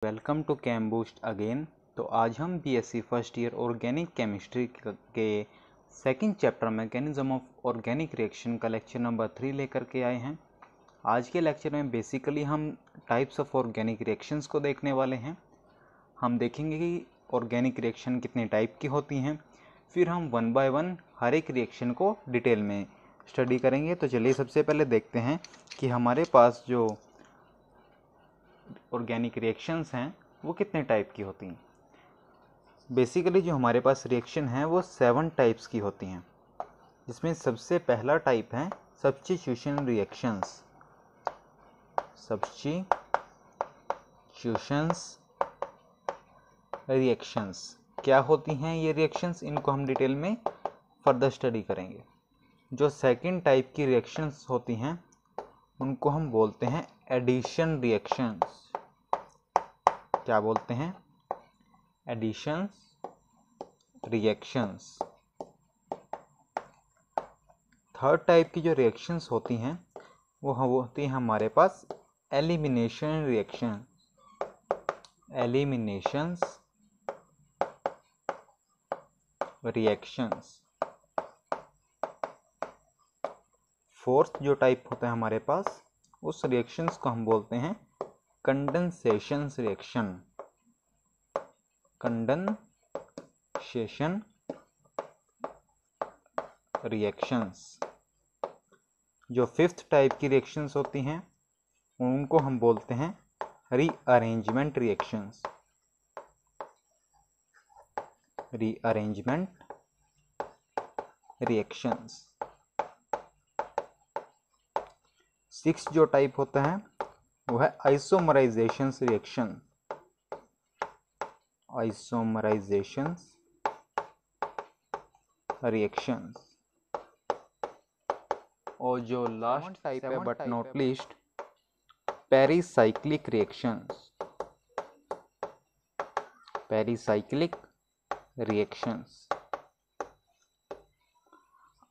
Welcome to Chem Boost again. तो आज हम BSc first year organic chemistry के second chapter mechanism of organic reaction का lecture number 3 लेकर के आए हैं। आज के लेक्चर में बेसिकली हम टाइप्स ऑफ ऑर्गेनिक रिएक्शंस को देखने वाले हैं। हम देखेंगे कि ऑर्गेनिक रिएक्शन कितने टाइप की होती हैं, फिर हम वन बाय वन हर एक रिएक्शन को डिटेल में स्टडी करेंगे। तो चलिए सबसे पहले देखते हैं कि हमारे पास जो ऑर्गेनिक रिएक्शंस हैं वो कितने टाइप की होती हैं। बेसिकली जो हमारे पास रिएक्शन है वो 7 टाइप्स की होती हैं, जिसमें सबसे पहला टाइप है सब्स्टिट्यूशन रिएक्शंस। सब्स्टिट्यूशंस रिएक्शंस क्या होती हैं ये रिएक्शंस, इनको हम डिटेल में फर्दर स्टडी करेंगे। जो सेकंड टाइप की रिएक्शंस होती हैं उनको हम बोलते हैं एडिशन रिएक्शंस। क्या बोलते हैं? Addition reactions. थर्ड टाइप की जो रिएक्शंस होती हैं वो होती हैं हमारे पास elimination reaction. Eliminations reactions. Fourth जो टाइप होता है हमारे पास उस रिएक्शंस को हम बोलते हैं कंडेंसेशन रिएक्शन। Condensation reactions. जो फिफ्थ टाइप की रिएक्शंस होती हैं उनको हम बोलते हैं rearrangement reactions. Rearrangement reactions. Sixth जो टाइप होता है वो है आइसोमराइजेशन रिएक्शन। Isomerisation reactions. और जो लास्ट टाइप है but not least, pericyclic reactions. Pericyclic reactions.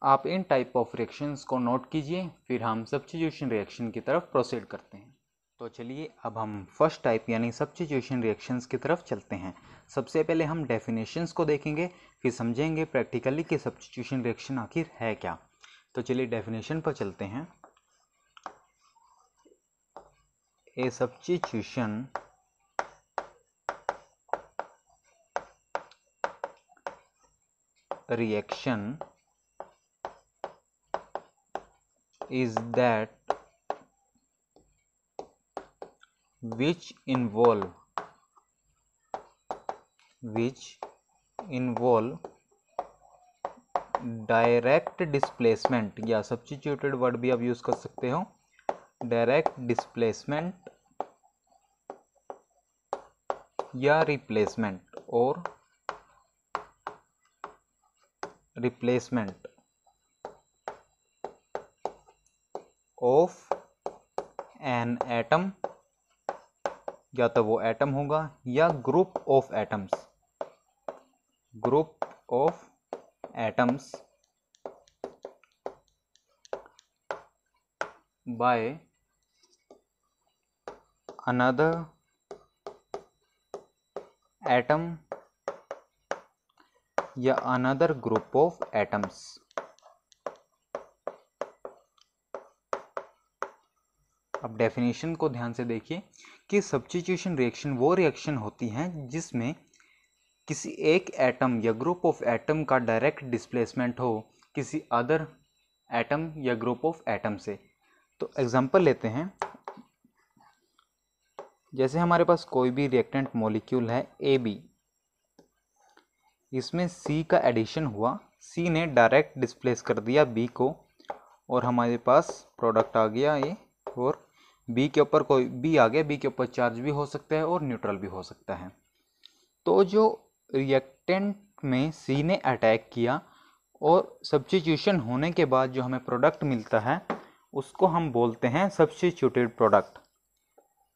आप इन टाइप ऑफ रिएक्शंस को नोट कीजिए, फिर हम सब्स्टिट्यूशन रिएक्शन की तरफ प्रोसीड करते हैं। तो चलिए अब हम फर्स्ट टाइप यानी सब्स्टिट्यूशन रिएक्शंस की तरफ चलते हैं। सबसे पहले हम डेफिनेशंस को देखेंगे, फिर समझेंगे प्रैक्टिकली कि सब्स्टिट्यूशन रिएक्शन आखिर है क्या। तो चलिए डेफिनेशन पर चलते हैं। A substitution reaction is that which involve direct displacement, या सब्स्टिट्यूटेड वर्ड भी आप यूज कर सकते हो, डायरेक्ट डिस्प्लेसमेंट या रिप्लेसमेंट और रिप्लेसमेंट ऑफ एन एटम, या तो वो एटम होगा या group of atoms. Group of atoms by another atom या अनदर ग्रुप ऑफ एटम्स। अब डेफिनेशन को ध्यान से देखिए कि सब्स्टिट्यूशन रिएक्शन वो रिएक्शन होती हैं जिसमें किसी एक एटम या ग्रुप ऑफ एटम का डायरेक्ट डिस्प्लेसमेंट हो किसी अदर एटम या ग्रुप ऑफ एटम से। तो एग्जांपल लेते हैं, जैसे हमारे पास कोई भी रिएक्टेंट मॉलिक्यूल है AB, इसमें C का एडिशन हुआ, C ने डायरेक्ट डिस्प्लेस कर दिया B को और हमारे पास प्रोडक्ट आ गया ये, और B के ऊपर कोई B आ गया, B के ऊपर चार्ज भी हो सकता है और न्यूट्रल भी हो सकता है। तो जो रिएक्टेंट में C ने अटैक किया और सब्स्टिट्यूशन होने के बाद जो हमें प्रोडक्ट मिलता है उसको हम बोलते हैं सब्स्टिट्यूटेड प्रोडक्ट।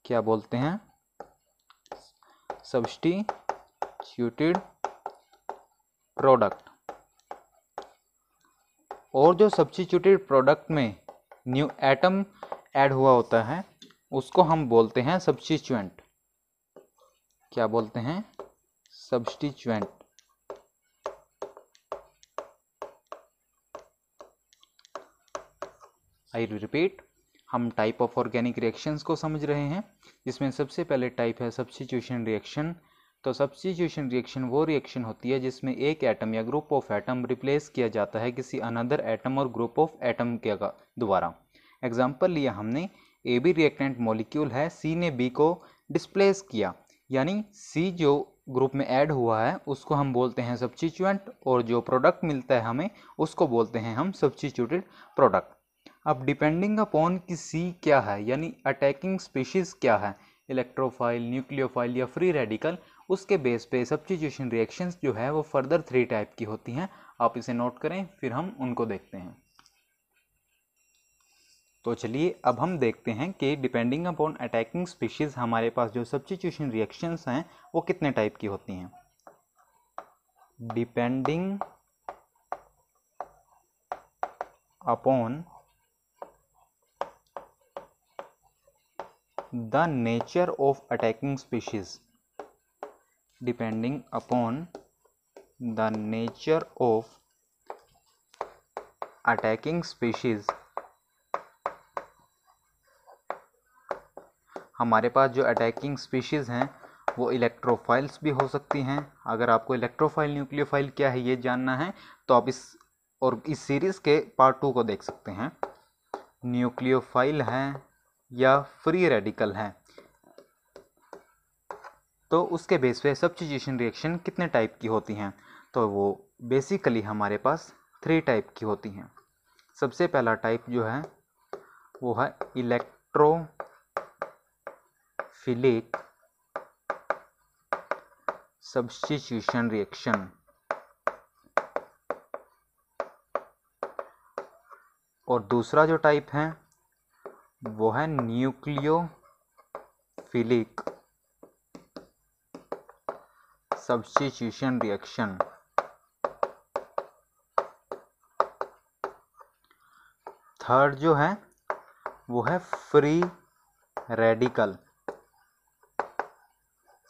क्या बोलते हैं? Substituted product. और जो सब्स्टिट्यूटेड प्रोडक्ट में न्यू एटम ऐड हुआ होता है उसको हम बोलते हैं सब्स्टिट्यूएंट। क्या बोलते हैं, सब्स्टिट्यूएंट। आई रिपीट, हम टाइप ऑफ ऑर्गेनिक रिएक्शंस को समझ रहे हैं, जिसमें सबसे पहले टाइप है सब्स्टिट्यूशन रिएक्शन। तो सब्स्टिट्यूशन रिएक्शन वो रिएक्शन होती है जिसमें एक एटम या ग्रुप ऑफ एटम रिप्लेस किया जाता है किसी अनदर एटम और ग्रुप ऑफ एटम के द्वारा। एग्जाम्पल लिया हमने, ए बी रिएक्टेंट मॉलिक्यूल है, सी ने बी को डिस्प्लेस किया, यानी सी जो ग्रुप में ऐड हुआ है उसको हम बोलते हैं सब्स्टिट्यूएंट, और जो प्रोडक्ट मिलता है हमें उसको बोलते हैं हम सब्स्टिट्यूटेड प्रोडक्ट। अब डिपेंडिंग अपॉन कि सी क्या है, यानी अटैकिंग स्पीशीज क्या है, इलेक्ट्रोफाइल, न्यूक्लियोफाइल या फ्री रेडिकल, उसके बेस पे सब्स्टिट्यूशन रिएक्शंस जो है वो फर्दर 3 टाइप की होती हैं। आप इसे नोट करें, फिर हम उनको देखते हैं। तो चलिए अब हम देखते हैं कि डिपेंडिंग अपॉन अटैकिंग स्पीशीज हमारे पास जो सब्स्टिट्यूशन रिएक्शंस हैं वो कितने टाइप की होती हैं। Depending upon the nature of attacking species, depending upon the nature of attacking species, हमारे पास जो अटैकिंग स्पीशीज हैं वो इलेक्ट्रोफाइल्स भी हो सकती हैं। अगर आपको इलेक्ट्रोफाइल न्यूक्लियोफाइल क्या है ये जानना है तो आप इस सीरीज के पार्ट 2 को देख सकते हैं। न्यूक्लियोफाइल हैं या फ्री रेडिकल हैं, तो उसके बेस पे सब्स्टिट्यूशन रिएक्शन कितने टाइप की होती हैं, तो वो बेसिकली हमारे पास 3 टाइप की होती हैं। सबसे पहला टाइप जो है वो है इलेक्ट्रोफिलिक सब्स्टिट्यूशन रिएक्शन, और दूसरा जो टाइप है वो है न्यूक्लियोफिलिक सब्स्टिट्यूशन रिएक्शन। थर्ड जो है वो है फ्री रेडिकल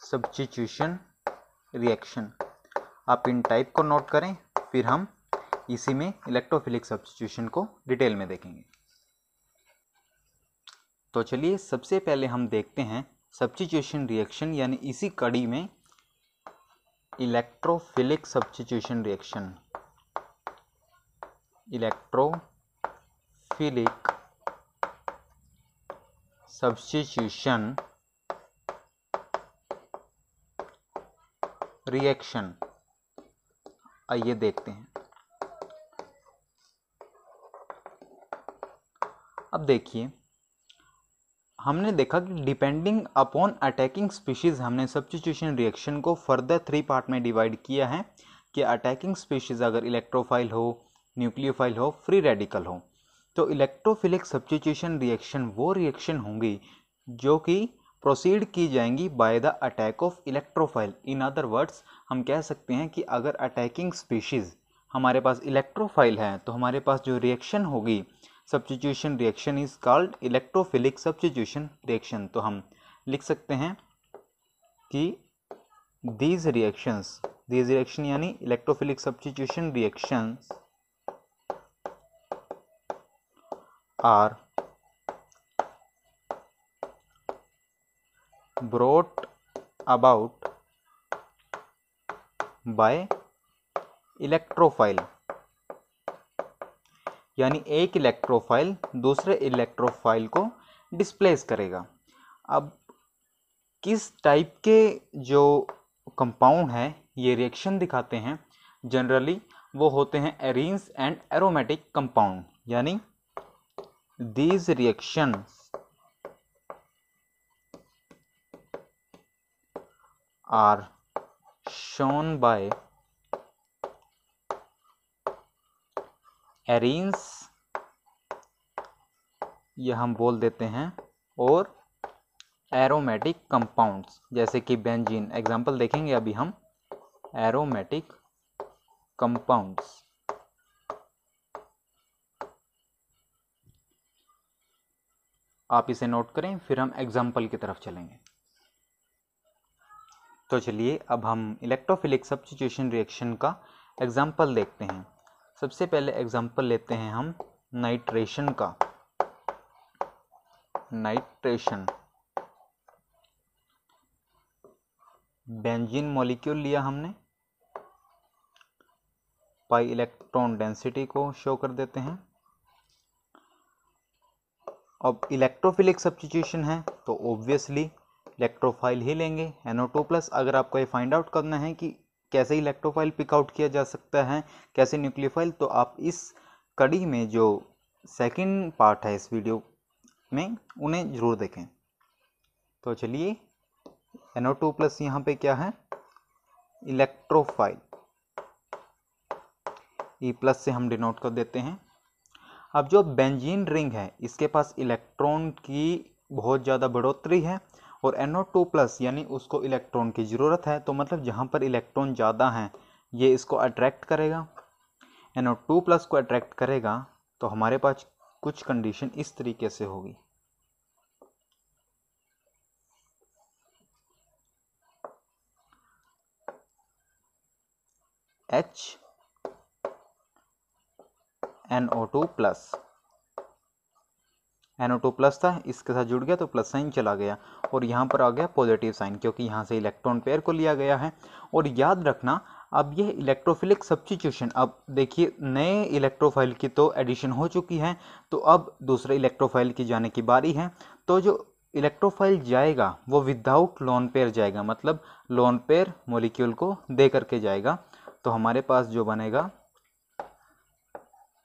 सब्स्टिट्यूशन रिएक्शन। आप इन टाइप को नोट करें, फिर हम इसी में इलेक्ट्रोफिलिक सब्स्टिट्यूशन को डिटेल में देखेंगे। तो चलिए सबसे पहले हम देखते हैं सब्स्टिट्यूशन रिएक्शन, यानी इसी कड़ी में electrophilic substitution reaction. Electrophilic substitution reaction, आइए देखते हैं। अब देखिए, हमने देखा कि डिपेंडिंग अपॉन अटैकिंग स्पीशीज हमने सब्स्टिट्यूशन रिएक्शन को फर्दर 3 पार्ट में डिवाइड किया है कि अटैकिंग स्पीशीज अगर इलेक्ट्रोफाइल हो, न्यूक्लियोफाइल हो, फ्री रेडिकल हो, तो इलेक्ट्रोफिलिक सब्स्टिट्यूशन रिएक्शन वो रिएक्शन होंगी जो कि प्रोसीड की जाएंगी by the attack of electrophile. In other words हम कह सकते हैं कि अगर अटैकिंग स्पीशीज हमारे पास इलेक्ट्रोफाइल है तो हमारे पास जो रिएक्शन होगी substitution reaction is called electrophilic substitution reaction. तो हम लिख सकते हैं कि दीज रिएक्शन यानी electrophilic substitution reactions are brought about by electrophile, यानी एक इलेक्ट्रोफाइल दूसरे इलेक्ट्रोफाइल को डिस्प्लेस करेगा। अब किस टाइप के जो कंपाउंड हैं ये रिएक्शन दिखाते हैं, जनरली वो होते हैं एरीन्स एंड एरोमेटिक कंपाउंड, यानी these reactions are shown by arenes, यह हम बोल देते हैं, और एरोमेटिक कंपाउंड्स जैसे कि बेंजीन। एग्जाम्पल देखेंगे अभी हम एरोमेटिक कंपाउंड्स। आप इसे नोट करें, फिर हम एग्जाम्पल की तरफ चलेंगे। तो चलिए अब हम इलेक्ट्रोफिलिक सब्स्टिट्यूशन रिएक्शन का एग्जाम्पल देखते हैं। सबसे पहले एग्जाम्पल लेते हैं हम नाइट्रेशन का। नाइट्रेशन, बेंजीन मॉलिक्यूल लिया हमने, पाई इलेक्ट्रॉन डेंसिटी को शो कर देते हैं। अब इलेक्ट्रोफिलिक सब्स्टिट्यूशन है तो ऑब्वियसली इलेक्ट्रोफाइल ही लेंगे, NO2+। अगर आपको ये फाइंड आउट करना है कि कैसे इलेक्ट्रोफाइल पिक आउट किया जा सकता है, कैसे न्यूक्लियोफाइल, तो आप इस कड़ी में जो सेकंड पार्ट है इस वीडियो में उन्हें जरूर देखें। तो चलिए NO2+ यहाँ पे क्या है, इलेक्ट्रोफाइल, E+ से हम डिनोट कर देते हैं। अब जो बेंजीन रिंग है इसके पास इलेक्ट्रॉन की बहुत ज़्यादा बढ़ोतरी है और NO2+ यानी उसको इलेक्ट्रॉन की ज़रूरत है, तो मतलब जहाँ पर इलेक्ट्रॉन ज़्यादा हैं ये इसको अट्रैक्ट करेगा, NO2+ को अट्रैक्ट करेगा। तो हमारे पास कुछ कंडीशन इस तरीके से होगी। NO2+ था, इसके साथ जुड़ गया तो प्लस साइन चला गया और यहाँ पर आ गया पॉजिटिव साइन, क्योंकि यहाँ से इलेक्ट्रॉन पेयर को लिया गया है। और याद रखना अब यह इलेक्ट्रोफिलिक सब्स्टिट्यूशन, अब देखिए नए इलेक्ट्रोफाइल की तो एडिशन हो चुकी है, तो अब दूसरे इलेक्ट्रोफाइल की जाने की बारी है। तो जो इलेक्ट्रोफाइल जाएगा वो विदाउट लोन पेयर जाएगा, मतलब लोन पेयर मॉलिक्यूल को दे करके जाएगा। तो हमारे पास जो बनेगा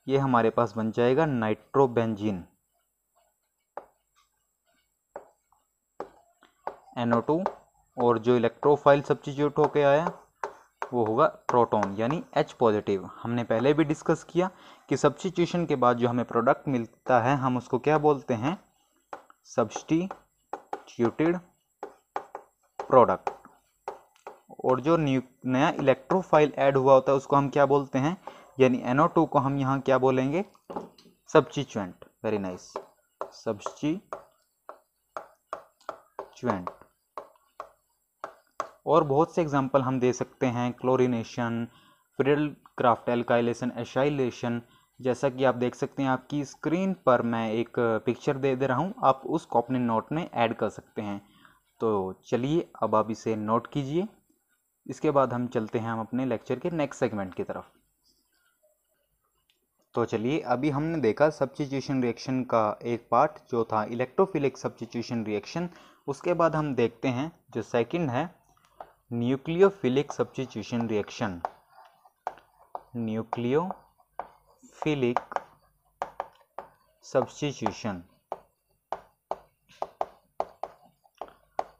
ये हमारे पास बन जाएगा नाइट्रोबेंजीन, NO2, और जो इलेक्ट्रोफाइल सब्स्टिट्यूट होके आया वो होगा प्रोटॉन यानी H पॉजिटिव। हमने पहले भी डिस्कस किया कि सब्स्टिट्यूशन के बाद जो हमें प्रोडक्ट मिलता है हम उसको क्या बोलते हैं, सब्स्टिट्यूटेड प्रोडक्ट। और जो नया इलेक्ट्रोफाइल ऐड हुआ होता है उसको हम क्या बोलते हैं, यानी NO2 को हम यहाँ क्या बोलेंगे, सब्स्टिट्यूएंट। Very nice, substituent. और बहुत से एग्जाम्पल हम दे सकते हैं, क्लोरीनेशन, फ्रिडल क्राफ्ट एल्काइलेशन, एशाइलेशन। जैसा कि आप देख सकते हैं आपकी स्क्रीन पर मैं एक पिक्चर दे रहा हूं, आप उसको अपने नोट में ऐड कर सकते हैं। तो चलिए अब आप इसे नोट कीजिए, इसके बाद हम चलते हैं हम अपने लेक्चर के नेक्स्ट सेगमेंट की तरफ। तो चलिए अभी हमने देखा सब्स्टिट्यूशन रिएक्शन का एक पार्ट जो था इलेक्ट्रोफिलिक सब्स्टिट्यूशन रिएक्शन। उसके बाद हम देखते हैं जो सेकंड है nucleophilic substitution reaction. Nucleophilic substitution,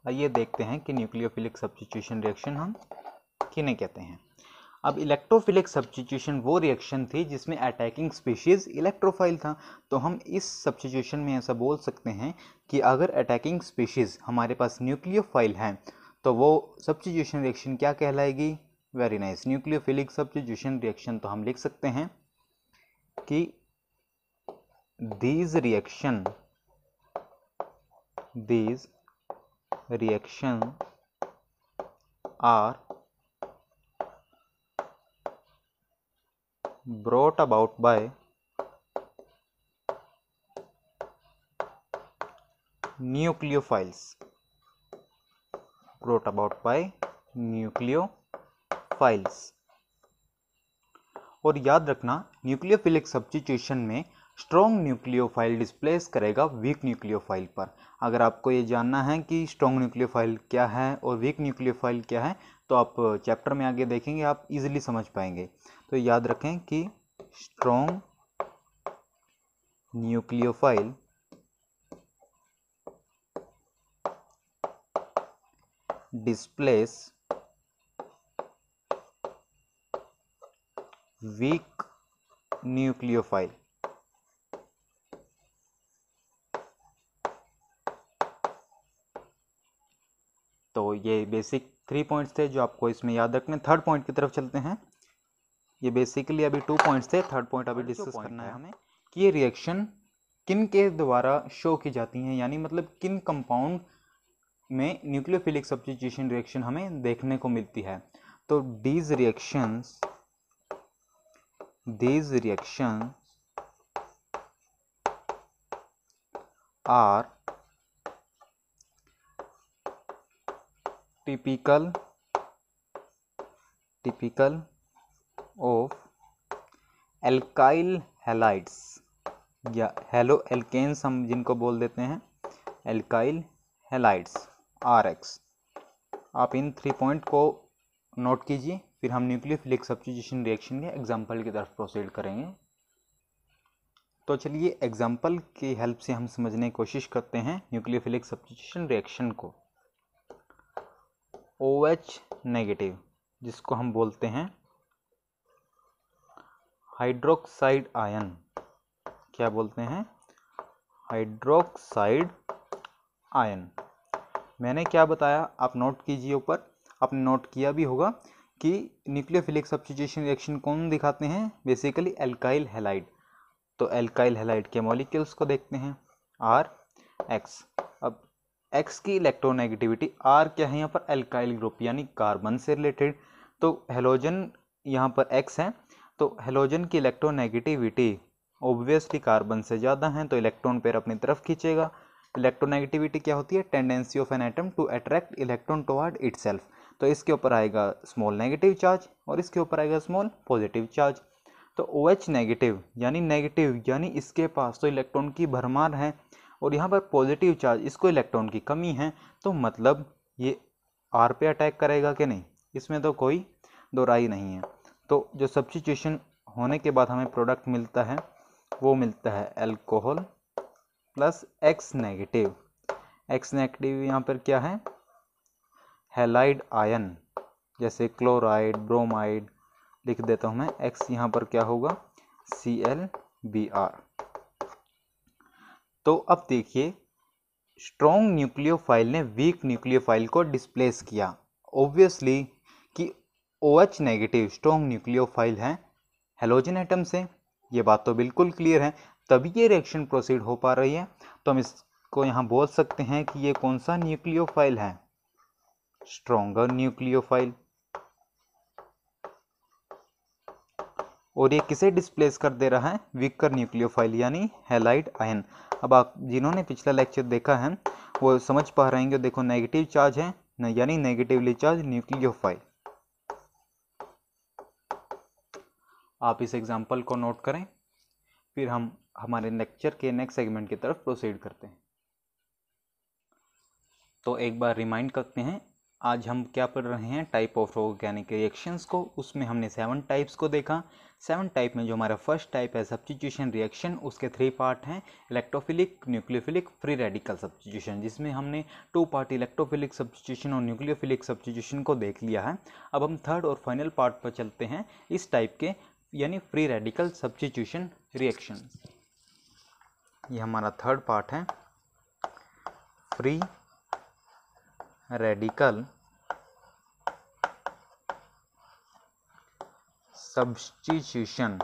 आइए देखते हैं कि न्यूक्लियोफिलिक सब्स्टिट्यूशन रिएक्शन हम किन्हें कहते हैं। अब इलेक्ट्रोफिलिक सब्स्टिट्यूशन वो रिएक्शन थी जिसमें अटैकिंग स्पीशीज इलेक्ट्रोफाइल था। तो हम इस सब्स्टिट्यूशन में ऐसा बोल सकते हैं कि अगर अटैकिंग स्पीशीज हमारे पास न्यूक्लियोफाइल हैं तो वो सब्स्टिट्यूशन रिएक्शन क्या कहलाएगी, very nice, nucleophilic substitution reaction. तो हम लिख सकते हैं कि these reaction are brought about by nucleophiles, brought about by nucleophiles। और याद रखना न्यूक्लियोफिलिक सब्स्टिट्यूशन में स्ट्रॉन्ग न्यूक्लियोफाइल डिस्प्लेस करेगा वीक न्यूक्लियोफाइल पर। अगर आपको ये जानना है कि स्ट्रॉन्ग न्यूक्लियोफाइल क्या है और वीक न्यूक्लियोफाइल क्या है तो आप चैप्टर में आगे देखेंगे, आप इजीली समझ पाएंगे। तो याद रखें कि strong nucleophile displace weak nucleophile. तो ये बेसिक 3 पॉइंट्स थे जो आपको इसमें याद रखने। थर्ड पॉइंट की तरफ चलते हैं। ये बेसिकली अभी 2 पॉइंट्स थे, थर्ड पॉइंट अभी डिस्कस करना है हमें कि ये रिएक्शन किन के द्वारा शो की जाती हैं, यानी मतलब किन कंपाउंड में न्यूक्लियोफिलिक सब्स्टिट्यूशन रिएक्शन हमें देखने को मिलती है। तो these reactions are typical of alkyl halides या हेलो एल्केन्स हम जिनको बोल देते हैं, एल्काइल हैलाइड्स RX। आप इन 3 पॉइंट को नोट कीजिए, फिर हम न्यूक्लियोफिलिक सब्स्टिट्यूशन रिएक्शन के एग्जाम्पल की तरफ प्रोसीड करेंगे। तो चलिए एग्जाम्पल की हेल्प से हम समझने की कोशिश करते हैं न्यूक्लियोफिलिक सब्स्टिट्यूशन रिएक्शन को। OH नेगेटिव, जिसको हम बोलते हैं हाइड्रोक्साइड आयन, क्या बोलते हैं, हाइड्रोक्साइड आयन। मैंने क्या बताया आप नोट कीजिए, ऊपर आपने नोट किया भी होगा कि न्यूक्लियोफिलिक सब्स्टिट्यूशन रिएक्शन कौन दिखाते हैं, बेसिकली एल्काइल हैलाइड। तो एल्काइल हैलाइड के मॉलिक्यूल्स को देखते हैं RX। अब X की इलेक्ट्रोनेगेटिविटी, R क्या है यहाँ पर, एल्काइल ग्रुप यानी कार्बन से रिलेटेड। तो हेलोजन यहाँ पर X है, तो हेलोजन की इलेक्ट्रोनेगेटिविटी ऑब्वियसली कार्बन से ज़्यादा है, तो इलेक्ट्रॉन पेयर अपनी तरफ खींचेगा। इलेक्ट्रोनेगेटिविटी क्या होती है, tendency of an atom to attract electron toward itself. तो इसके ऊपर आएगा स्मॉल नेगेटिव चार्ज और इसके ऊपर आएगा स्मॉल पॉजिटिव चार्ज। तो OH नेगेटिव यानी इसके पास तो इलेक्ट्रॉन की भरमार है और यहाँ पर पॉजिटिव चार्ज, इसको इलेक्ट्रॉन की कमी है, तो मतलब ये R पे अटैक करेगा कि नहीं, इसमें तो कोई दो राय नहीं है। तो जो सब्स्टिट्यूशन होने के बाद हमें प्रोडक्ट मिलता है वो मिलता है alcohol plus X negative. X negative यहाँ पर क्या है, हैलाइड आयन, जैसे क्लोराइड, ब्रोमाइड लिख देता हूँ मैं। X यहाँ पर क्या होगा, ClBr। तो अब देखिए, स्ट्रॉन्ग न्यूक्लियोफाइल ने वीक न्यूक्लियोफाइल को डिस्प्लेस किया। ऑब्वियसली कि OH नेगेटिव स्ट्रॉन्ग न्यूक्लियोफाइल है हेलोजन एटम से, ये बात तो बिल्कुल क्लियर है, तभी ये रिएक्शन प्रोसीड हो पा रही है। तो हम इसको यहाँ बोल सकते हैं कि ये कौन सा न्यूक्लियोफाइल है, स्ट्रॉन्गर न्यूक्लियोफाइल। और ये किसे डिस्प्लेस कर दे रहा है, वीकर न्यूक्लियोफाइल यानी हैलाइड आयन। अब आप जिन्होंने पिछला लेक्चर देखा है वो समझ पा रहे हैं, देखो नेगेटिव चार्ज है यानी नेगेटिवली चार्ज न्यूक्लियोफाइल। आप इस एग्जांपल को नोट करें, फिर हम हमारे लेक्चर के नेक्स्ट सेगमेंट की तरफ प्रोसीड करते हैं। तो एक बार रिमाइंड करते हैं, आज हम क्या पढ़ रहे हैं, टाइप ऑफ ऑर्गेनिक रिएक्शंस को। उसमें हमने 7 टाइप्स को देखा। 7 टाइप में जो हमारा फर्स्ट टाइप है सब्स्टिट्यूशन रिएक्शन, उसके 3 पार्ट हैं, electrophilic, nucleophilic, free radical substitution, जिसमें हमने 2 पार्ट इलेक्ट्रोफिलिक सब्स्टिट्यूशन और न्यूक्लियोफिलिक सब्स्टिट्यूशन को देख लिया है। अब हम थर्ड और फाइनल पार्ट पर चलते हैं इस टाइप के, यानी फ्री रेडिकल सब्स्टिट्यूशन रिएक्शन। ये हमारा थर्ड पार्ट है, फ्री रेडिकल सब्स्टिट्यूशन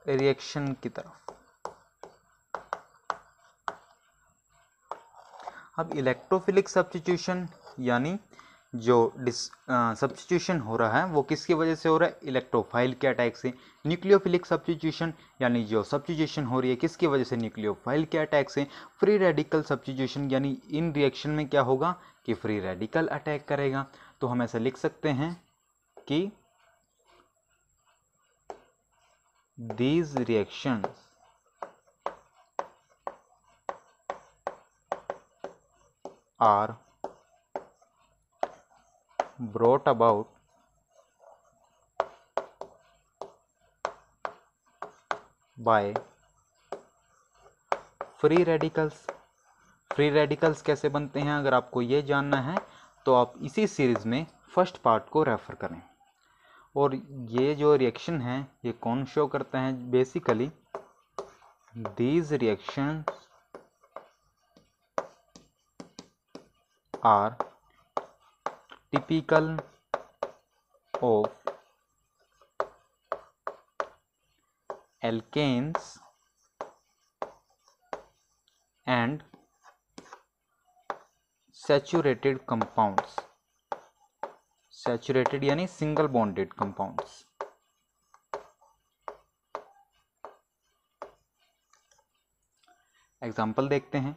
रिएक्शन की तरफ। अब इलेक्ट्रोफिलिक सब्स्टिट्यूशन यानी जो सब्स्टिट्यूशन हो रहा है वो किसकी वजह से हो रहा है, इलेक्ट्रोफाइल के अटैक से। न्यूक्लियोफिलिक सब्स्टिट्यूशन यानी जो सब्स्टिट्यूशन हो रही है किसकी वजह से, न्यूक्लियोफाइल के अटैक से। फ्री रेडिकल सब्स्टिट्यूशन यानी इन रिएक्शन में क्या होगा कि फ्री रेडिकल अटैक करेगा। तो हम ऐसे लिख सकते हैं कि these reactions are brought about by free radicals। Free radicals कैसे बनते हैं, अगर आपको ये जानना है तो आप इसी सीरीज में फर्स्ट पार्ट को रेफर करें। और ये जो रिएक्शन है ये कौन शो करता है, basically these reactions are typical of alkanes and saturated compounds, saturated यानी सिंगल बॉन्डेड कंपाउंड्स। एग्जाम्पल देखते हैं।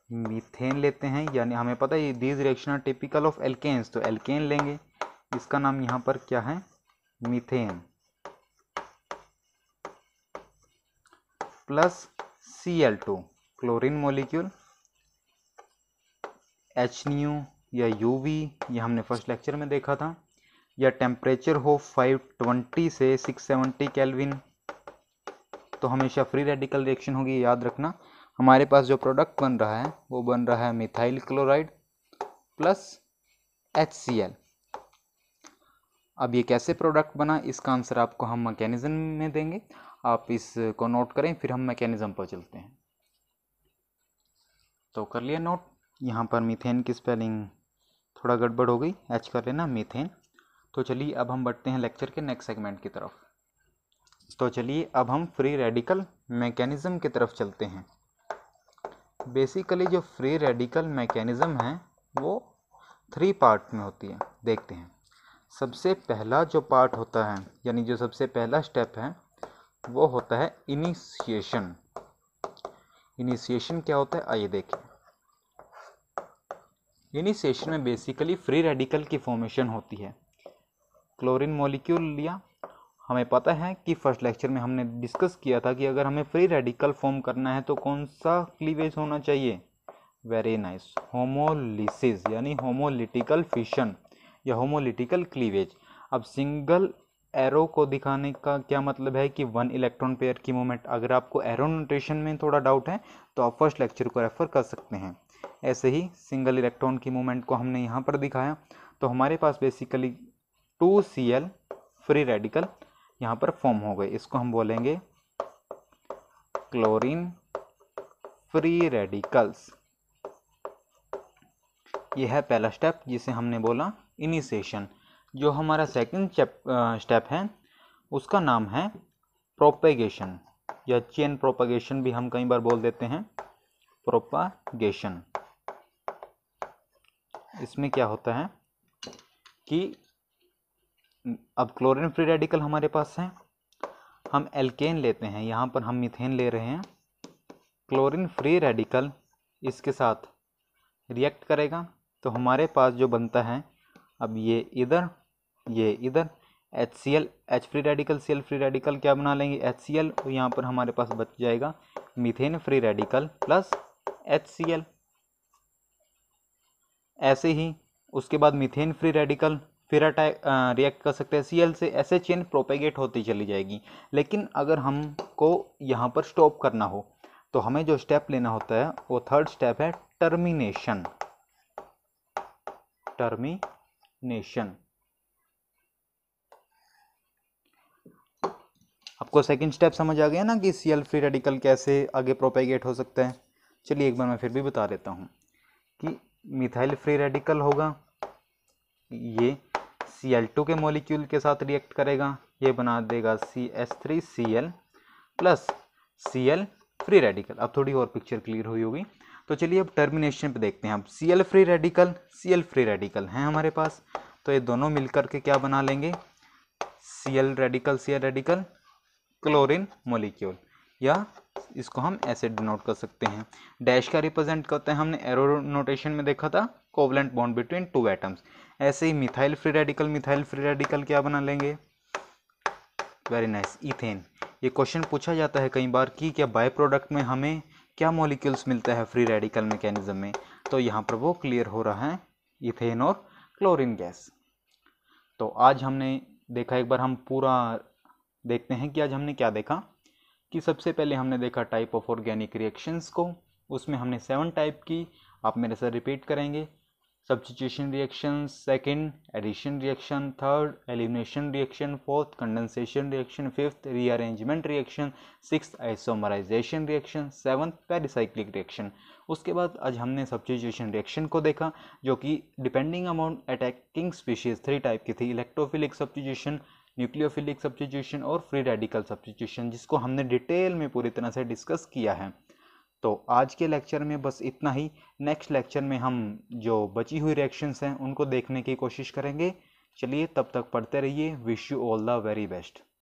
मीथेन लेते हैं, यानी हमें पता है these reaction are typical of alkanes, तो एल्केन लेंगे, इसका नाम यहाँ पर क्या है, methane, plus Cl2 chlorine molecule, HNu या UV, ये हमने फर्स्ट लेक्चर में देखा था, या टेम्परेचर हो 520 से 670 केल्विन, तो हमेशा फ्री रेडिकल रिएक्शन होगी, याद रखना। हमारे पास जो प्रोडक्ट बन रहा है वो बन रहा है मिथाइल क्लोराइड प्लस HCl। अब ये कैसे प्रोडक्ट बना, इसका आंसर आपको हम मैकेनिज्म में देंगे, आप इसको नोट करें, फिर हम मैकेनिज्म पर चलते हैं। तो कर लिया नोट। यहाँ पर मीथेन की स्पेलिंग थोड़ा गड़बड़ हो गई, एच कर लेना, मीथेन। तो चलिए अब हम बढ़ते हैं लेक्चर के नेक्स्ट सेगमेंट की तरफ। तो चलिए अब हम फ्री रेडिकल मैकेनिज्म की तरफ चलते हैं। बेसिकली जो फ्री रेडिकल मैकेनिज्म है वो 3 पार्ट में होती है, देखते हैं। सबसे पहला जो पार्ट होता है, यानी जो सबसे पहला स्टेप है, वो होता है इनिशिएशन। इनिशिएशन क्या होता है, आइए देखें। इनिशिएशन में बेसिकली फ्री रेडिकल की फॉर्मेशन होती है। क्लोरीन मॉलिक्यूल लिया, हमें पता है कि फर्स्ट लेक्चर में हमने डिस्कस किया था कि अगर हमें फ्री रेडिकल फॉर्म करना है तो कौन सा क्लीवेज होना चाहिए, वेरी नाइस, होमोलिसिस, यानी होमोलिटिकल फिशन या होमोलिटिकल क्लीवेज। अब सिंगल एरो को दिखाने का क्या मतलब है कि 1 इलेक्ट्रॉन पेयर की मूवमेंट। अगर आपको एरो नोटेशन में थोड़ा डाउट है तो आप फर्स्ट लेक्चर को रेफर कर सकते हैं। ऐसे ही सिंगल इलेक्ट्रॉन की मूवमेंट को हमने यहाँ पर दिखाया। तो हमारे पास बेसिकली 2Cl फ्री रेडिकल यहाँ पर फॉर्म हो गए, इसको हम बोलेंगे क्लोरीन फ्री रेडिकल्स। यह है पहला स्टेप जिसे हमने बोला इनिशिएशन। जो हमारा सेकंड स्टेप है उसका नाम है प्रोपेगेशन, या चेन प्रोपेगेशन भी हम कई बार बोल देते हैं, प्रोपागेशन। इसमें क्या होता है कि अब क्लोरीन फ्री रेडिकल हमारे पास है, हम एल्केन लेते हैं, यहाँ पर हम मीथेन ले रहे हैं, क्लोरीन फ्री रेडिकल इसके साथ रिएक्ट करेगा तो हमारे पास जो बनता है, अब ये इधर HCl, H free radical, Cl free radical क्या बना लेंगे, HCl, और यहाँ पर हमारे पास बच जाएगा methane free radical plus HCl। ऐसे ही उसके बाद मीथेन फ्री रेडिकल फिर रिएक्ट कर सकते हैं Cl से, ऐसे चेन प्रोपेगेट होती चली जाएगी। लेकिन अगर हमको यहाँ पर स्टॉप करना हो तो हमें जो स्टेप लेना होता है वो थर्ड स्टेप है टर्मिनेशन। टर्मिनेशन आपको सेकंड स्टेप समझ आ गया ना कि Cl फ्री रेडिकल कैसे आगे प्रोपेगेट हो सकता है। चलिए एक बार मैं फिर भी बता देता हूँ कि मिथाइल फ्री रेडिकल होगा, ये Cl2 के मॉलिक्यूल के साथ रिएक्ट करेगा, ये बना देगा CH3Cl plus Cl free radical. अब थोड़ी और पिक्चर क्लियर हुई होगी। तो चलिए अब टर्मिनेशन पे देखते हैं। अब Cl free radical, Cl free radical हैं हमारे पास, तो ये दोनों मिलकर के क्या बना लेंगे, Cl रेडिकल क्लोरीन मॉलिक्यूल, या इसको हम ऐसे डिनोट कर सकते हैं। डैश का रिप्रेजेंट करते हैं, हमने एरो नोटेशन में देखा था, कोवलेंट बॉन्ड बिटवीन 2 एटम्स। ऐसे ही मिथाइल फ्री रेडिकल क्या बना लेंगे, वेरी नाइस, इथेन। ये क्वेश्चन पूछा जाता है कई बार कि क्या बाय प्रोडक्ट में हमें क्या मॉलिक्यूल्स मिलता है फ्री रेडिकल मैकेनिज्म में, तो यहाँ पर वो क्लियर हो रहा है, इथेन और क्लोरीन गैस। तो आज हमने देखा, एक बार हम पूरा देखते हैं कि आज हमने क्या देखा। कि सबसे पहले हमने देखा टाइप ऑफ ऑर्गेनिक रिएक्शंस को, उसमें हमने 7 टाइप की, आप मेरे साथ रिपीट करेंगे। Substitution reaction, second addition reaction, third elimination reaction, fourth condensation reaction, fifth rearrangement reaction, sixth isomerization reaction, seventh pericyclic reaction. उसके बाद आज हमने सब्स्टिट्यूशन रिएक्शन को देखा, जो कि डिपेंडिंग अमॉन अटैकिंग स्पीशीज 3 टाइप की थी, इलेक्ट्रोफिलिक सब्स्टिट्यूशन, न्यूक्लियोफिलिक सब्स्टिट्यूशन और फ्री रेडिकल सब्स्टिट्यूशन, जिसको हमने डिटेल में पूरी तरह से डिस्कस किया है। तो आज के लेक्चर में बस इतना ही। नेक्स्ट लेक्चर में हम जो बची हुई रिएक्शंस हैं उनको देखने की कोशिश करेंगे। चलिए तब तक पढ़ते रहिए। Wish you all the very best.